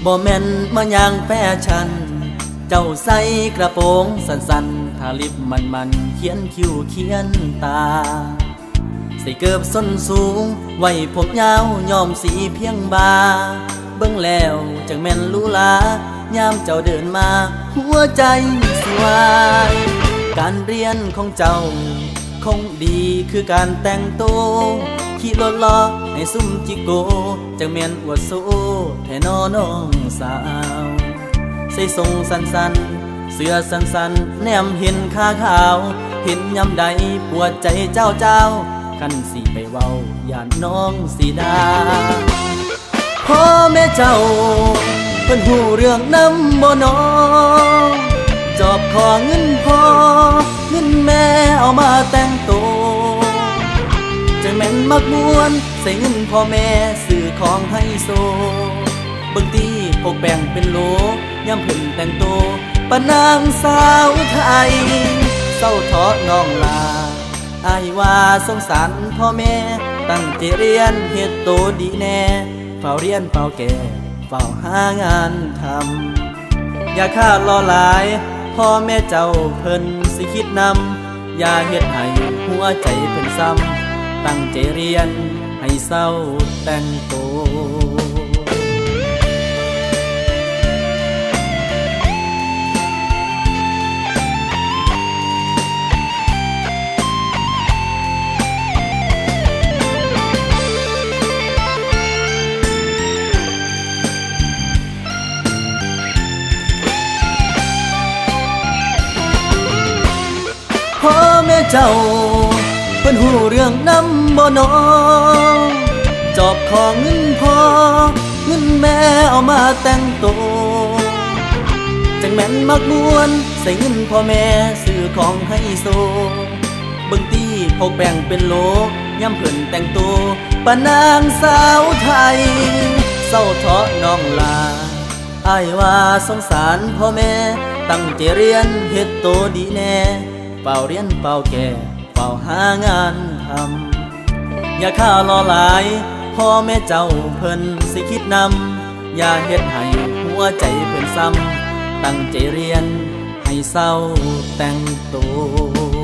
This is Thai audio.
บ่แม่นมาย่างแฟชั่นเจ้าใส่กระโปรงสั้นๆทาลิปมันเขียนคิ้วเขียนตาใส่เกือบส้นสูงไว้ผมยาวยอมสีเพียงบาเบิ่งแล้วจังแม่นลูลายามเจ้าเดินมาหัวใจสิวายการเรียนของเจ้าคงดีคือการแต่งตัวขี่รถล้อให้ซุ่มจิโกจังแม่นอวดโซแท่น้องสาวใส่ทรงสั้นๆเสื้อสั้นๆแนมเห็นขาขาวเห็นยำใดปวดใจเจ้าคันสิไปเว้าย่านน้องสีดาพ่อแม่เจ้าเพิ่นหูเรื่องน้ำบ่น้องจอบขอเงินพ่อเงินแม่เอามาแต่งตัวจังแม่นมักม่วนใส่เงินพ่อแม่ซื้อของให้โซบางทีพกแบ่งเป็นโลย่ำเพิ่นแต่งตัวปะนางสาวไทยเศร้าท้อน้องลาอายว่าสงสารพ่อแม่ตั้งใจเรียนเฮ็ดโตดีแน่เฝ้าเรียนเฝ้าแก่เฝ้าหางานทำอย่าค่ารอหลายพ่อแม่เจ้าเพิ่นสิคิดนำอย่าเฮ็ดให้หัวใจเพิ่นซ้ำตั้งใจเรียนให้เศร้าแต่งโตพ่อแม่เจ้าเพิ่นหูเรื่องน้ำบ่น้องจอบของเงินพ่อเงินแม่เอามาแต่งโตจังแม่นมักม่วนใส่เงินพ่อแม่ซื้อของให้โซบางทีพกแบ่งเป็นโลย่ำเพิ่นแต่งโตปะนางสาวไทยเศร้าท้อน้องลาอ้ายว่าสงสารพ่อแม่ตั้งใจเรียนเฮ็ดโตดีแน่เฝ้าเรียนเฝ้าแก่เฝ้าหางานทำอย่าค่ารอหลายพ่อแม่เจ้าเพิ่นสิคิดนำอย่าเฮ็ดให้หัวใจเพิ่นซ้ำตั้งใจเรียนให้เศร้าแต่งตัว